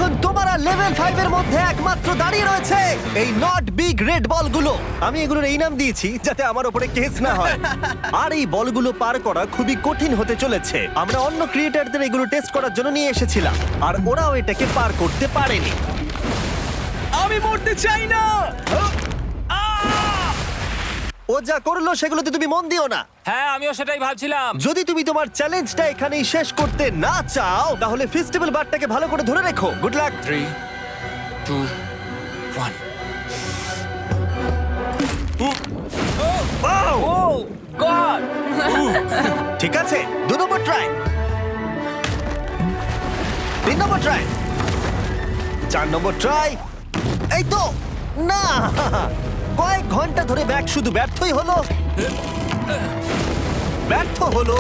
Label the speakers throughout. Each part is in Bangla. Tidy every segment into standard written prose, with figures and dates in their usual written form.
Speaker 1: এখন তোমার আর লেভেল 5 এর মধ্যে একমাত্র দাঁড়িয়ে রয়েছে এই নট বিগ রেড বলগুলো। আমি এগুলোর এই নাম দিয়েছি যাতে আমার উপরে কেস না হয়। আর এই বলগুলো পার করা খুবই কঠিন হতে চলেছে। আমরা অন্য ক্রিয়েটরদের এগুলো টেস্ট করার জন্য নিয়ে এসেছিলাম, আর ওরাও এটাকে পার করতে পারেনি।
Speaker 2: আমি মরতে চাই না।
Speaker 1: ও যা করলো সেগুলোতে তুমি মন দিও না।
Speaker 3: হ্যাঁ, আমিও সেটাই ভাবছিলাম।
Speaker 1: যদি তুমি তোমার চ্যালেঞ্জটা এখানেই শেষ করতে না চাও তাহলে ফেস্টিভ্যাল বারটাকে ভালো করে ধরে রেখো। Good luck.
Speaker 3: 3 2 1 ও গড!
Speaker 1: ঠিক আছে, 2 নম্বর ট্রাই, 3 নম্বর ট্রাই, 4 নম্বর ট্রাই। এই তো না, কয়েক ঘন্টা ধরে ব্যাগ শুধু ব্যর্থই হলো, ব্যর্থ হলো।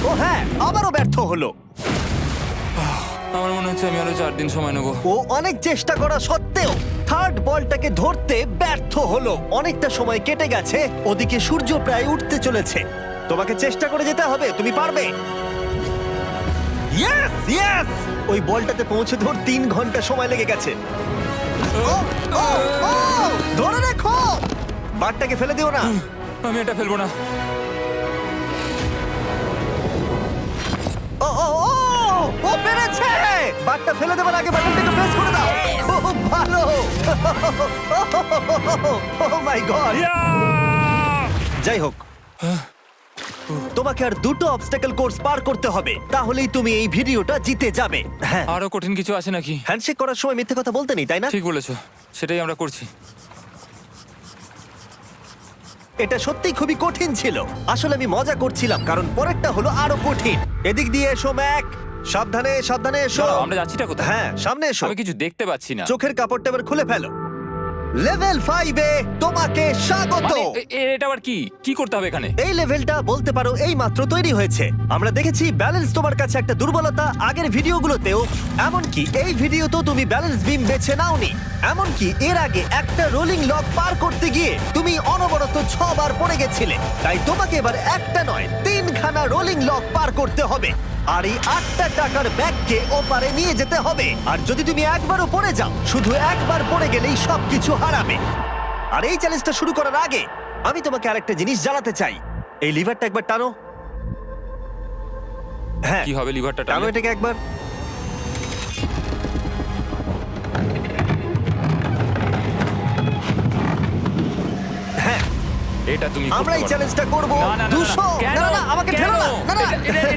Speaker 1: ও হ্যাঁ, আবারও ব্যর্থ হলো।
Speaker 3: আমার মনে হচ্ছে আমি আরো 4 দিন সময় নেব।
Speaker 1: ও অনেক চেষ্টা করা সত্ত্বেও থার্ড বলটাকে ধরতে ব্যর্থ হলো। অনেকটা সময় কেটে গেছে, ওদিকে সূর্য প্রায় উঠতে চলেছে। তোমাকে চেষ্টা করে যেতে হবে, তুমি পারবে। Yes yes! ওই বলটাতে পৌঁছে ধর 3 ঘন্টা সময় লেগে গেছে। ও, ও, ও! ধরে রাখো, বারটাকে ফেলে দিও না।
Speaker 3: আমি এটা ফেলবো না।
Speaker 1: ও ও ও! ও পেরেছে! বারটা ফেলে দেবার আগে বাটনটাকে প্রেস করে দাও। ও ভালো! ও মাই গড! যাই হোক, তোমাকে আর 2টো অবস্টাকেল কোর্স পার করতে হবে, তাহলেই তুমি এই ভিডিওটা জিতে যাবে। হ্যাঁ,
Speaker 3: আরো কঠিন কিছু আছে নাকি?
Speaker 1: হ্যান্ডশেক করার সময় মিথ্যে কথা বলতে নেই, তাই না?
Speaker 3: ঠিক বলেছো, সেটাই আমরা করছি।
Speaker 1: এটা সত্যিই খুবই কঠিন ছিল। আসলে আমি মজা করছিলাম, কারণ পরেরটা হলো আরো কঠিন। এদিক দিয়ে এসো ম্যাক, সাবধানে সাবধানে এসো।
Speaker 3: দাঁড়াও, আমরা যাচ্ছিটা কোথায়?
Speaker 1: হ্যাঁ, সামনে এসো।
Speaker 3: আমি কিছু দেখতে পাচ্ছি না।
Speaker 1: চোখের কাপড়টা এবার খুলে ফেলো। লেভেল 5 এ তোমাকে স্বাগত।
Speaker 3: মানে, এটা আবার কি কি করতে হবে এখানে?
Speaker 1: এই লেভেলটা বলতে পারো এই মাত্র তৈরি হয়েছে। আমরা দেখেছি ব্যালেন্স তোমার কাছে একটা দুর্বলতা আগের ভিডিওগুলোতেও, এমনকি এই ভিডিওতেও তুমি ব্যালেন্স বিম বেছে নাওনি। এমনকি এর আগে একটা রোলিং লক পার করতে গিয়ে তুমি অনবরত 6 বার পড়ে গেছিলে। তাই তোমাকে এবার একটা নয় 3খানা রোলিং লক পার করতে হবে, আর এই 8টা টাকার ব্যাগকে ওপারে নিয়ে যেতে হবে। আর যদি তুমি একবারও পড়ে যাও, শুধু একবার পড়ে গেলেই সবকিছু হারাবে। আর এই চ্যালেঞ্জটা শুরু করার আগে আমি তোমাকে আরেকটা জিনিস জানাতে চাই। এই লিভারটা একবার টানো। হ্যাঁ,
Speaker 3: কি হবে লিভারটা
Speaker 1: টানো
Speaker 3: টানলে?
Speaker 1: এটাকে একবার। হ্যাঁ,
Speaker 3: এটা তুমি
Speaker 1: আমরা এই চ্যালেঞ্জটা করব।
Speaker 3: না, না, না, না,
Speaker 1: 200
Speaker 3: কেন?
Speaker 1: না না আমাকে
Speaker 3: কেন?
Speaker 1: ঠেলো না। না না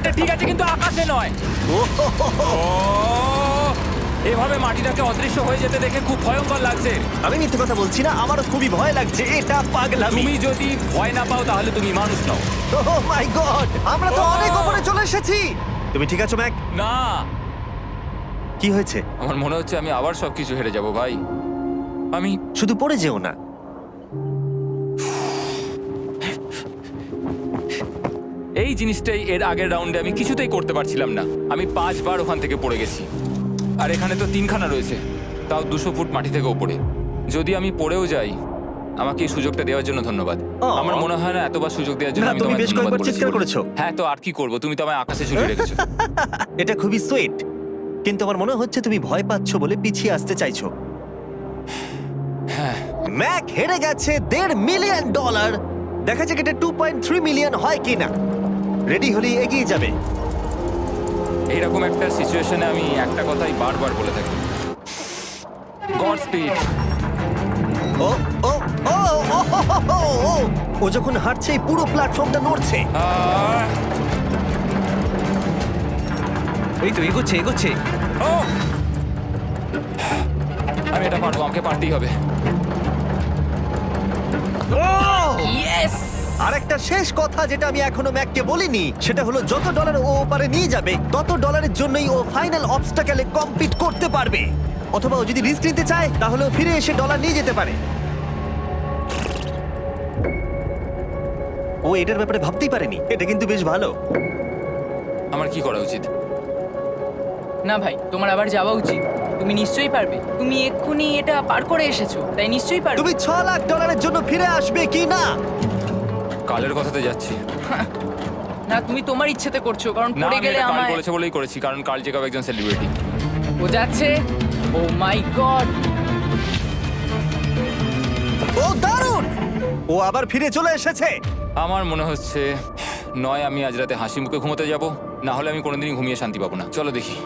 Speaker 3: এটা ঠিক আছে, কিন্তু আকাশে নয়।
Speaker 1: ও, হো, হো, হো।
Speaker 3: ও, এভাবে মাটিটাকে অদৃশ্য হয়ে যেতে দেখে খুব ভয়ঙ্কর লাগছে।
Speaker 1: আমি মিথ্যে কথা বলছি না, আমারও খুবই ভয় লাগছে। এটা পাগলামি।
Speaker 3: তুমি যদি ভয় না পাও তাহলে তুমি মানুষ নও।
Speaker 1: ও মাই গড, আমরা তো
Speaker 3: ও!
Speaker 1: অনেক উপরে চলে এসেছি। তুমি ঠিক আছো ম্যাক?
Speaker 3: না,
Speaker 1: কি হয়েছে?
Speaker 3: আমার মনে হচ্ছে আমি আবার সবকিছু হেরে যাব ভাই। আমি
Speaker 1: শুধু পড়ে যেও না।
Speaker 3: এই জিনিসটাই এর আগের রাউন্ডে আমি কিছুতেই করতে পারছিলাম না। আমি 5 বার ওখান থেকে পড়ে গেছি, আর এখানে তো 3খানা রয়েছে, তাও 200 ফুট মাটি থেকে ওপরে। যদি আমি পড়েও যাই, আমাকে এই সুযোগটা দেওয়ার জন্য ধন্যবাদ।
Speaker 1: ও।
Speaker 3: আমার মনে হয় না এতবার সুযোগ দেওয়ার জন্য
Speaker 1: না,
Speaker 3: আমি
Speaker 1: তুমি
Speaker 3: তোমায়
Speaker 1: বেশ
Speaker 3: ধন্যবাদ
Speaker 1: কয়েকবার
Speaker 3: বলেছি
Speaker 1: চিৎকার
Speaker 3: বলে।
Speaker 1: করেছো।
Speaker 3: হ্যাঁ, তো আর কি করব, তুমি তো আমায় আকাশে ঝুলিয়ে রেখেছো।
Speaker 1: এটা খুবই সুইট, কিন্তু আমার মনে হচ্ছে তুমি ভয় পাচ্ছ বলে পিছিয়ে আসতে চাইছো।
Speaker 3: হ্যাঁ,
Speaker 1: ম্যাক হেরে গেছে $1.5 মিলিয়ন। দেখা যাক এটা 2.3 মিলিয়ন হয় কিনা। রেডি হলে এগিয়ে যাবে।
Speaker 3: এইরকম একটা সিচুয়েশনে আমি একটা কথাই বারবার বলে থাকি, গড স্পিড।
Speaker 1: ও ও ও ও, ও, ও, ও যখন হাঁটছে এই পুরো প্ল্যাটফর্মটা নড়ছে।
Speaker 2: এই তো এগোচ্ছে এগোচ্ছে।
Speaker 3: আমি এটা পারবো, আমাকে পারতেই হবে।
Speaker 1: আর একটা শেষ কথা যেটা আমি এখনো ম্যাককে বলিনি, সেটা হলো যত ডলার ও ওপারে নিয়ে যাবে তত ডলারের জন্যই ও ফাইনাল অবস্টাকেলে কমপ্লিট করতে পারবে। অথবা ও যদি রিস্ক নিতে চায় তাহলে ও ফিরে এসে ডলার নিয়ে যেতে পারে। ও এটার ব্যাপারে ভাবতেই পারেনি। এটা কিন্তু বেশ ভালো।
Speaker 3: আমার কি করা উচিত?
Speaker 4: না ভাই, তোমার আবার যাওয়া উচিত। তুমি নিশ্চয়ই পারবে। তুমি এক্ষুনি এটা পার করে এসেছো, তাই নিশ্চয়ই পারবে।
Speaker 1: তুমি $6 লাখ জন্য ফিরে আসবে কি না?
Speaker 3: কালের কথাতে যাচ্ছি।
Speaker 4: না তুমি তোমার ইচ্ছেতে করছো, কারণ
Speaker 3: না
Speaker 4: পড়ে
Speaker 3: আমি
Speaker 4: গেলে
Speaker 3: এটা কার্ল
Speaker 4: আমায়
Speaker 3: করেছে বলেই করেছি, কারণ কার্ল জেকব একজন সেলিব্রিটি।
Speaker 4: ও যাচ্ছে। ও মাই গড,
Speaker 1: ও দারুণ! ও আবার ফিরে চলে এসেছে।
Speaker 3: আমার মনে হচ্ছে নয় আমি আজ রাতে হাসি মুখে ঘুমোতে যাব, না হলে আমি কোনোদিনই ঘুমিয়ে শান্তি পাবো না। চলো দেখি।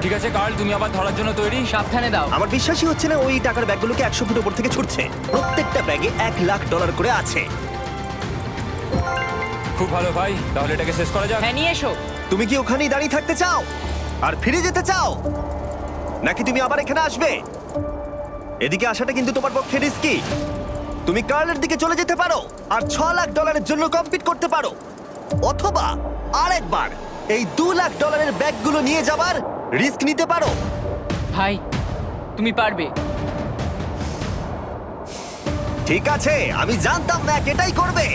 Speaker 3: ঠিক আছে কার্ল, তুমি আবার ধরার জন্য তৈরি?
Speaker 4: সাবধানে দাও।
Speaker 1: আমার বিশ্বাসই হচ্ছে না ওই টাকার ব্যাগগুলোকে 100 ফুট উপর থেকে ছুটছে। প্রত্যেকটা ব্যাগে $1,00,000 করে আছে।
Speaker 3: খুব ভালো ভাই, তাহলে এটাকে শেষ করা যাক।
Speaker 4: হ্যাঁ নিয়ে এসো।
Speaker 1: তুমি কি ওখানেই দাঁড়িয়ে থাকতে চাও আর ফিরে যেতে চাও, নাকি তুমি আবার এখানে আসবে? এদিকে আসাটা কিন্তু তোমার পক্ষে রিস্কি। তুমি কার্লের দিকে চলে যেতে পারো আর $6,00,000 জন্য কম্পিট করতে পারো, অথবা আরেকবার এই $2,00,000 ব্যাগগুলো নিয়ে যাবার রিস্ক নিতে পারো।
Speaker 4: ভাই তুমি পারবে।
Speaker 1: ঠিক আছে, আমি জানতাম ম্যাক এটাই করবে।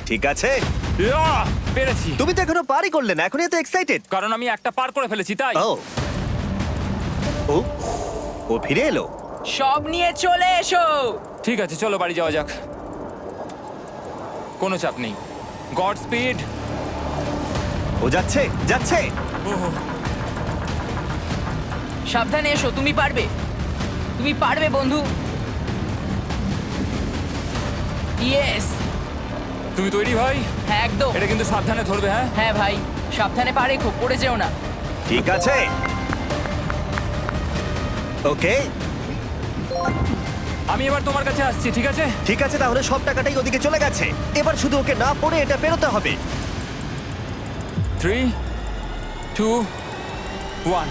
Speaker 1: ঠিক আছে,
Speaker 3: ইয়াহ! পেরেছি,
Speaker 1: তুমি তো এখনো পারই করলে না, এখনই এত এক্সাইটেড।
Speaker 3: কারণ আমি একটা পার করে ফেলেছি তাই।
Speaker 1: ও ও ও ফিরে এলো।
Speaker 4: সব নিয়ে চলে এসো।
Speaker 3: ঠিক আছে চলো বাড়ি যাওয়া যাক। কোনো চাপ নেই। God speed.
Speaker 1: ও যাচ্ছে যাচ্ছে।
Speaker 4: সাবধানে এসো, তুমি পারবে। তুমি পারবে বন্ধু। ইয়েস।
Speaker 3: তুমি তৈরি ভাই?
Speaker 4: হ্যাঁ একদম।
Speaker 3: এটা কিন্তু সাবধানে ধরবে, হ্যাঁ?
Speaker 4: হ্যাঁ ভাই সাবধানে পারে, খুব পড়ে যেও না।
Speaker 1: ঠিক আছে, ওকে
Speaker 3: আমি এবার তোমার কাছে আসছি, ঠিক আছে?
Speaker 1: ঠিক আছে, তাহলে সব টাকাটাই ওদিকে চলে গেছে। এবার শুধু ওকে না পড়ে এটা পেরোতে হবে।
Speaker 3: 3, 2, 1।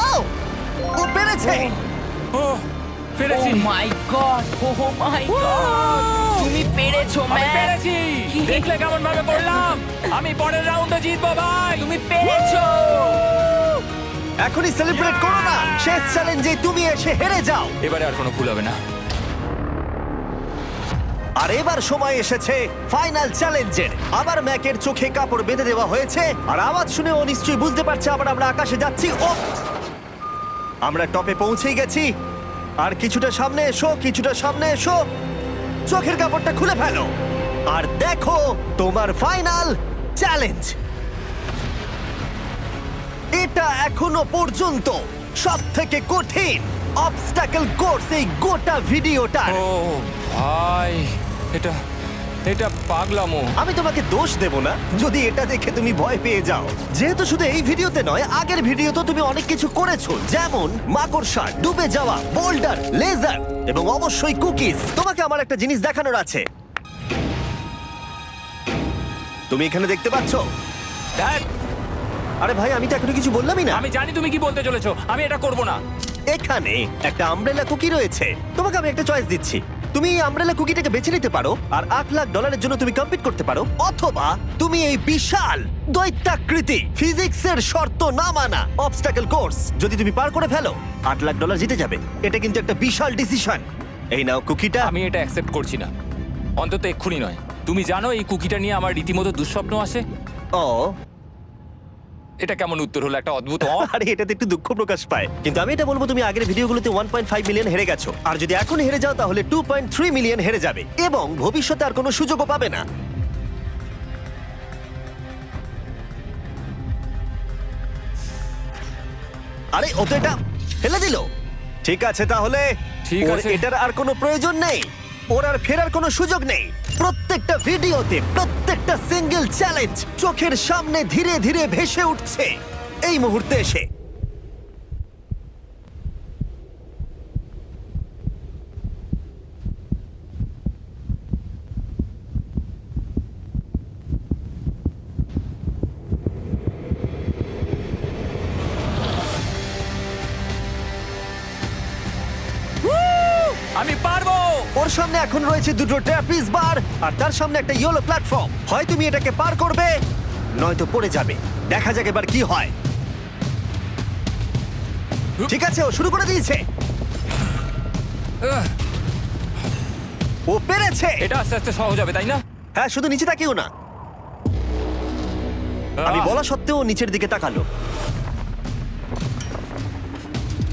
Speaker 1: ও ও পেরেছে।
Speaker 3: ও পেরেছি।
Speaker 4: ও মাই গড, ও মাই গড, তুমি পেরেছো
Speaker 3: আমি
Speaker 4: ম্যান।
Speaker 3: পেরেছি। দেখলে কেমন ভাবে করলাম? আমি পরের রাউন্ডে জিতবো ভাই।
Speaker 4: তুমি পেরেছো।
Speaker 1: এখনই সেলিব্রেট করো না, শেষ চ্যালেঞ্জে তুমি এসে হেরে যাও।
Speaker 3: এবারে আর কোনো ভুল হবে না।
Speaker 1: আর এবার সময় এসেছে ফাইনাল চ্যালেঞ্জের। আবার ম্যাকের চোখে কাপড় বেঁধে দেওয়া হয়েছে, আর আওয়াজ শুনে ও নিশ্চয়ই বুঝতে পারছে আবার আমরা আকাশে যাচ্ছি। ও আমরা টপে পৌঁছেই গেছি। আর কিছুটা সামনে এসো, কিছুটা সামনে এসো। চোখের কাপড়টা খুলে ফেলো আর দেখো তোমার ফাইনাল চ্যালেঞ্জ। এটা এখনো পর্যন্ত সবথেকে কঠিন অবস্টাকল কোর্স এই গোটা ভিডিওটা।
Speaker 3: ও ভাই, এটা এটা পাগলামো।
Speaker 1: আমি তোমাকে দোষ দেব না যদি এটা দেখে তুমি ভয় পেয়ে যাও, যেহেতু শুধু এই ভিডিওতে নয়, আগের ভিডিওতে তুমি অনেক কিছু করেছো, যেমন মাকড়সা, ডুবে যাওয়া, বোল্ডার, লেজার এবং অবশ্যই কুকিজ। তোমাকে আমার একটা জিনিস দেখানোর আছে। তুমি এখানে দেখতে পাচ্ছ?
Speaker 3: দেখ,
Speaker 1: আরে ভাই, আমি তো এখনো কিছু বললামই না।
Speaker 3: আমি জানি তুমি কি বলতে চলেছো। আমি এটা করব না।
Speaker 1: এখানে একটা আমব্রেলা কুকি রয়েছে। তোমাকে আমি একটা চয়েস দিচ্ছি, তুমি এই আমব্রেলা কুকিটাকে বেছে নিতে পারো আর $8,00,000 জন্য তুমি কম্পিট করতে পারো, অথবা তুমি এই বিশাল দৈত্যাকৃতি ফিজিক্সের শর্ত না মানা অবস্টাকল কোর্স যদি তুমি পার করে ফেলো, $8,00,000 জিতে যাবে। এটা কিন্তু একটা বিশাল ডিসিশন। এই নাও কুকিটা।
Speaker 3: আমি এটা অ্যাকসেপ্ট করছি না, অন্তত এক্ষুনি নয়। তুমি জানো এই কুকিটা নিয়ে আমার রীতিমতো দুঃস্বপ্ন আসে।
Speaker 1: ও
Speaker 3: এটা কেমন উত্তর হলো, একটা অদ্ভুত
Speaker 1: আরে এটাতে একটু দুঃখ প্রকাশ পায়, কিন্তু আমি এটা বলবো তুমি আগের ভিডিওগুলোতে 1.5 মিলিয়ন হেরে গেছো, আর যদি এখন হেরে যাও তাহলে 2.3 মিলিয়ন হেরে যাবে এবং ভবিষ্যতে আর কোনো সুযোগও পাবে না। আরে ও তো এটা ফেলে দিল। ঠিক আছে, তাহলে
Speaker 3: ঠিক
Speaker 1: ওর
Speaker 3: আছে।
Speaker 1: এটার আর কোনো প্রয়োজন নেই, ওর আর ফেরার কোনো সুযোগ নেই। প্রত্যেকটা ভিডিওতে প্রত্যেকটা সিঙ্গেল চ্যালেঞ্জ চোখের সামনে ধীরে ধীরে ভেসে উঠছে এই মুহূর্তে এসে।
Speaker 3: আমি পারবো।
Speaker 1: ওর সামনে এখন রয়েছে দুটো ট্র্যাপিজ বার আর তার সামনে একটা ইয়েলো প্ল্যাটফর্ম। হয় তুমি এটাকে পার করবে, নয়তো পড়ে যাবে। দেখা যাক এবার কি হয়। ঠিক আছে, ও শুরু করে দিয়েছে। ও পেরেছে।
Speaker 3: এটা আস্তে আস্তে সহজ হবে, তাই না?
Speaker 1: হ্যাঁ, শুধু নিচে তাকিও না। আমি বলা সত্ত্বেও ও নিচের দিকে তাকালো।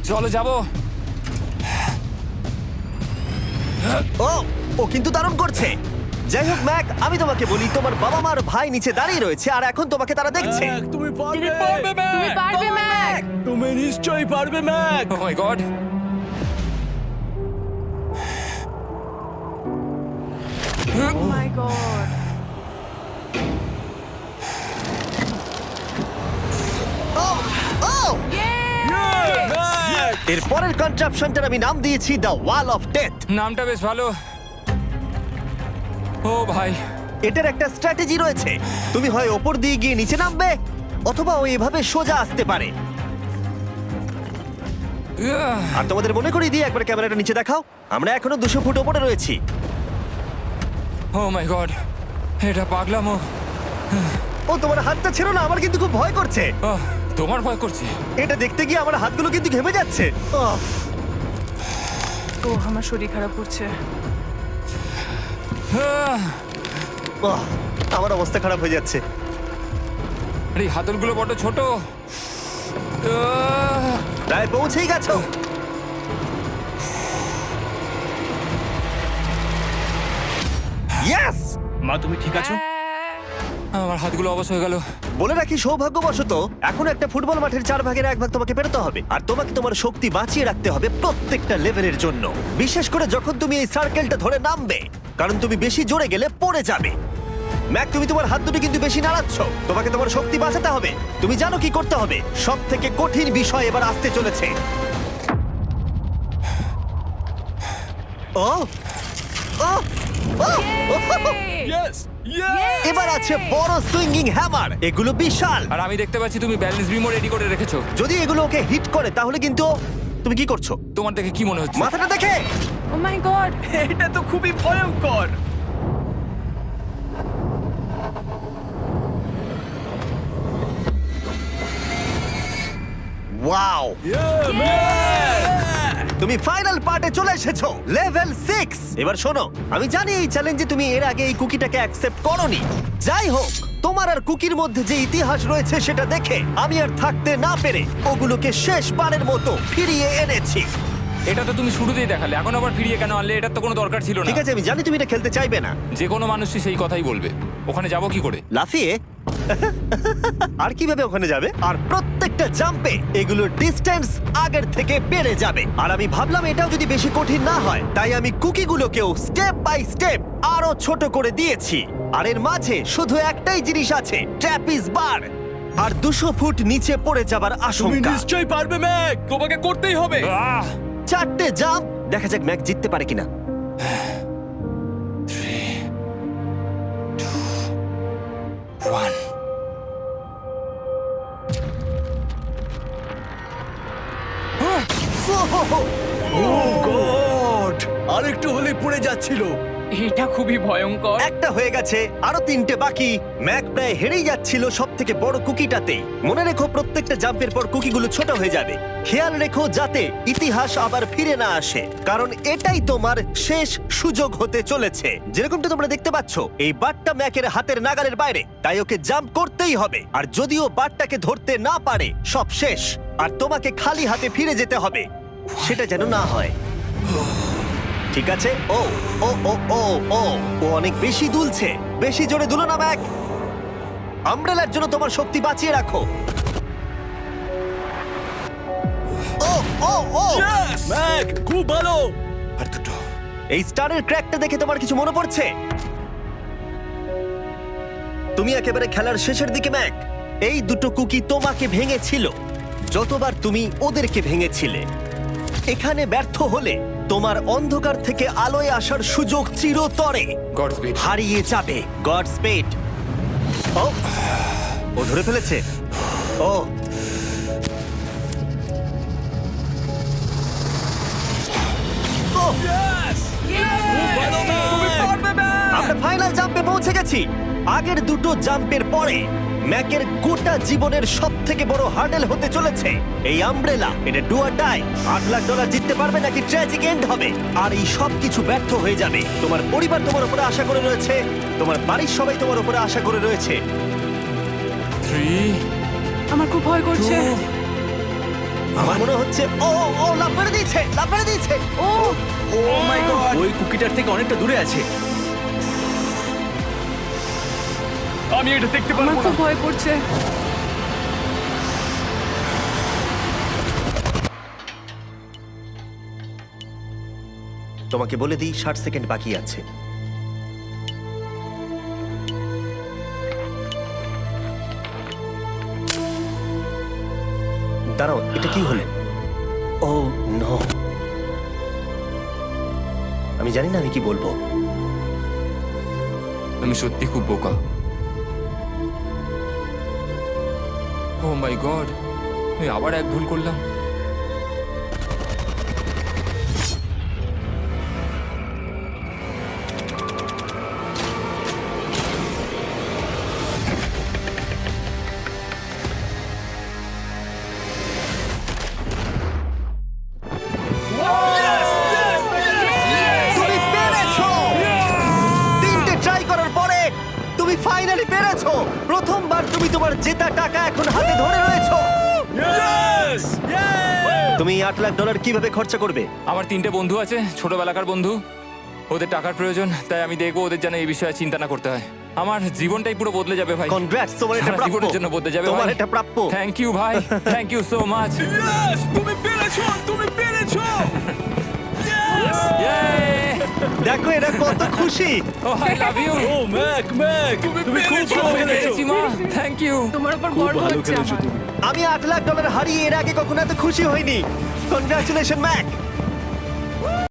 Speaker 3: চলো যাবো।
Speaker 1: ও ও কিন্তু দারুণ করছে। যাই হোক ম্যাক, আমি তোমাকে বলি, তোমার বাবা মার ভাই নিচে দাঁড়িয়ে রয়েছে আর এখন তোমাকে তারা দেখছে।
Speaker 2: ম্যাক, তুমি
Speaker 4: তুমি
Speaker 2: পারবে
Speaker 4: পারবে ম্যাক।
Speaker 2: তুমি নিশ্চয়ই পারবে ম্যাক।
Speaker 3: ও মাই গড।
Speaker 4: ও মাই গড।
Speaker 1: ও ও
Speaker 2: ম্যাক!
Speaker 1: এর পরের কনট্রাপশনটার আমি নাম দিয়েছি দ্য ওয়াল অফ ডেথ।
Speaker 3: নামটা বেশ ভালো। ও ভাই,
Speaker 1: এটার একটা স্ট্র্যাটেজি রয়েছে। তুমি হয় ওপর দিয়ে গিয়ে নিচে নামবে, অথবা ও এভাবে সোজা আসতে পারে। আর তোমাদের মনে করিয়ে দিয়ে একবার ক্যামেরাটা নিচে দেখাও। আমরা এখনো 200 ফুট ওপরে রয়েছি।
Speaker 3: ও মাই গড, এটা পাগলামো।
Speaker 1: ও তোমার হাতটা ছিল না, আমার কিন্তু খুব ভয় করছে।
Speaker 3: আহ, তোমার ভয় করছে?
Speaker 1: এটা দেখতে গিয়ে আমার হাতগুলো কিন্তু ঘেমে যাচ্ছে। আহ,
Speaker 4: ও আমার শরীর খারাপ করছে।
Speaker 3: আহ,
Speaker 1: আহ, আমার অবস্থা খারাপ হয়ে যাচ্ছে।
Speaker 3: আরে এই হাতলগুলো বড় ছোট। আহ,
Speaker 1: প্রায় পৌঁছেই গেছো। ইয়েস!
Speaker 2: মা, তুমি ঠিক আছো?
Speaker 3: আমার হাতগুলো অবশ হয়ে গেল।
Speaker 1: বলে রাখি, সৌভাগ্যবশত এখন একটা ফুটবল মাঠের 4 ভাগের 1 ভাগ তোমাকে পেরোতে হবে, আর তোমাকে তোমার শক্তি বাঁচিয়ে রাখতে হবে প্রত্যেকটা লেভেলের জন্য, বিশেষ করে যখন তুমি এই সার্কেলটা ধরে নামবে, কারণ তুমি বেশি জোরে গেলে পড়ে যাবে। ম্যাক, তুমি তোমার হাত দুটো কিন্তু বেশি নাড়াচ্ছ। তোমাকে তোমার শক্তি বাঁচাতে হবে। তুমি জানো কি করতে হবে। সব থেকে কঠিন বিষয় এবার আসতে চলেছে। ও ও ও!
Speaker 2: ইয়েস! ইয়েস!
Speaker 1: এবার আছে বড় সুইঙ্গিং হ্যামার। এগুলো বিশাল।
Speaker 3: আর আমি দেখতে পাচ্ছি তুমি ব্যালেন্স বিমও রেডি করে রেখেছো।
Speaker 1: যদি এগুলো ওকে হিট করে তাহলে কিন্তু তুমি কি করছো?
Speaker 3: তোমার দেখে কি মনে হচ্ছে?
Speaker 1: মাথাটা দেখে।
Speaker 4: ও মাই গড।
Speaker 2: এটা তো খুবই ভয়ঙ্কর।
Speaker 1: ওয়াও!
Speaker 2: ম্যাক!
Speaker 1: তুমি ফাইনাল পার্টে চলে এসেছো, লেভেল 6। এবার শোনো, আমি জানি এই চ্যালেঞ্জে তুমি এর আগে এই কুকিটাকে অ্যাকসেপ্ট করোনি। যাই হোক, তোমার আর কুকির মধ্যে যে ইতিহাস রয়েছে সেটা দেখে আমি আর থাকতে না পেরে ওগুলোকে শেষবারের মতো ফিরিয়ে এনেছি।
Speaker 3: এটা তো তুমি শুরুতেই দেখালে, এখন আবার ফিরিয়ে কেন আনলে? এটার তো কোনো দরকার ছিল না।
Speaker 1: ঠিক আছে, আমি জানি তুমি এটা খেলতে চাইবে না।
Speaker 3: যে কোনো মানুষই সেই কথাই বলবে। ওখানে যাবো কি করে?
Speaker 1: লাফিয়ে? আর কিভাবে ওখানে যাবে? আর প্রত্যেকটা জাম্পে এগুলোর ডিস্টেন্স আগের থেকে বেড়ে যাবে। আর আমি ভাবলাম এটাও যদি বেশি কঠিন না হয়, তাই আমি কুকিগুলোকেও স্টেপ বাই স্টেপ আরো ছোট করে দিয়েছি। আর এর মাঝে শুধু একটাই জিনিস আছে, ট্র্যাপিজ বার। আর 200 ফুট নিচে পড়ে যাবার
Speaker 2: তুমি
Speaker 1: আশঙ্কা।
Speaker 2: নিশ্চয়ই পারবে ম্যাক, তোমাকে করতেই হবে।
Speaker 3: আহ!
Speaker 1: 4টে জাম্প। দেখা যাক ম্যাক জিততে পারে কিনা।
Speaker 3: 3, 2, 1.
Speaker 1: ওহ!
Speaker 2: ও গড! আরেকটু হলে পড়ে যাচ্ছিল।
Speaker 4: এটা খুবই ভয়ঙ্কর।
Speaker 1: একটা হয়ে গেছে, আরো 3টে বাকি। ম্যাক প্রায় হেরেই যাচ্ছিল সব থেকে বড় কুকিটাতে। মনে রেখো, প্রত্যেকটা জাম্পের পর কুকিগুলো ছোট হয়ে যাবে। খেয়াল রেখো যাতে ইতিহাস আবার ফিরে না আসে, কারণ এটাই তোমার শেষ সুযোগ হতে চলেছে। যেরকমটা তোমরা দেখতে পাচ্ছ, এই বারটা ম্যাকের হাতের নাগালের বাইরে, তাই ওকে জাম্প করতেই হবে। আর যদিও বারটাকে ধরতে না পারে, সব শেষ। আর তোমাকে খালি হাতে ফিরে যেতে হবে, সেটা যেন না হয়। ঠিক আছে। ও ও ও ও ও ও অনেক বেশি দুলছে। বেশি জোরে দুলো না ম্যাক। আমব্রেলার জন্য তোমার শক্তি বাঁচিয়ে রাখো। ও ও ও
Speaker 2: ম্যাক, খুব ভালো।
Speaker 3: আর দুটো।
Speaker 1: এই স্টারের ক্র্যাকটা দেখে তোমার কিছু মনে পড়ছে? তুমি একেবারে খেলার শেষের দিকে ম্যাক। এই দুটো কুকি তোমাকে ভেঙেছিল যতবার তুমি ওদেরকে ভেঙেছিলে। এখানে ব্যর্থ হলে তোমার অন্ধকার থেকে আলোয় আসার সুযোগ চিরতরে
Speaker 3: গডস্পিড।
Speaker 1: হারিয়ে যাবে। God speed. ও ও ধরে ফেলেছে। ও ও, আমরা ফাইনাল জাম্পে পৌঁছে গেছি। আগের দুটো জাম্পের পরে ম্যাকের গোটা জীবনের সব থেকে বড় হার্ডেল হতে চলেছে এই আমব্রেলা। এটা ডু অর ডাই। $8 লাখ জিততে পারবে নাকি ট্র্যাজিক এন্ড হবে। আর এই সব কিছু ব্যর্থ হয়ে যাবে। তোমার পরিবার তোমার উপরে আশা করে রয়েছে, তোমার বাড়ির সবাই তোমার উপরে আশা করে রয়েছে।
Speaker 3: 3,
Speaker 4: আমার খুব ভয় করছে।
Speaker 3: 2,
Speaker 1: আমার মনে হচ্ছে ও ও লাভ মেরে দিয়েছে, লাভ মেরে দিয়েছে।
Speaker 4: ও
Speaker 2: ও মাই গড, ওই কুকিটার থেকে অনেকটা দূরে আছে।
Speaker 3: আমি এটা দেখতে
Speaker 5: আমার
Speaker 3: পারবো না।
Speaker 5: খুব ভয় করছে।
Speaker 1: তোমাকে বলে দিই 60 সেকেন্ড বাকি আছে। দাঁড়াও, এটা কি হলো? ও নো, আমি জানি না আমি কি বলবো।
Speaker 3: আমি সত্যি খুব বোকা। ও মাই গড, আমি আবার এক ভুল করলাম।
Speaker 1: তুমি পেরেছো! তিনটে ট্রাই করার পরে তুমি ফাইনালি পেরেছো। প্রথমবার তুমি তোমার জেতা টাকা এখন হাতে ধরে রয়েছো। তুমি $8 লাখ কিভাবে খরচা করবে?
Speaker 3: আমার 3টে বন্ধু আছে, ছোটবেলাকার বন্ধু। ওদের টাকার প্রয়োজন, তাই আমি দেখবো ওদের যেন এই বিষয়ে চিন্তা না করতে হয়। আমার জীবনটাই পুরো বদলে যাবে ভাই।
Speaker 1: কনগ্রাটস, তোমার এটা
Speaker 3: সারা
Speaker 1: প্রাপ্য।
Speaker 3: জীবনের জন্য বদলে যাবে
Speaker 1: তোমার
Speaker 3: ভাই।
Speaker 1: এটা প্রাপ্য।
Speaker 3: থ্যাংক ইউ ভাই, থ্যাংক ইউ সো মাচ।
Speaker 2: তুমি পেরেছো, তুমি পেরেছো।
Speaker 1: দেখো এরা কত খুশি।
Speaker 3: Oh I love you.
Speaker 2: Oh Mac, Mac, তুমি খুব ভালো খেলেছো।
Speaker 3: মা, থ্যাংক ইউ।
Speaker 5: তোমার উপর
Speaker 2: খুব
Speaker 5: গর্ব
Speaker 2: ভালো
Speaker 5: হচ্ছে
Speaker 2: খেলেছো
Speaker 5: আমার।
Speaker 2: তুমি।
Speaker 1: আমি $8 লাখ হারিয়ে এর আগে কখনো এত খুশি হইনি। Congratulation Mac.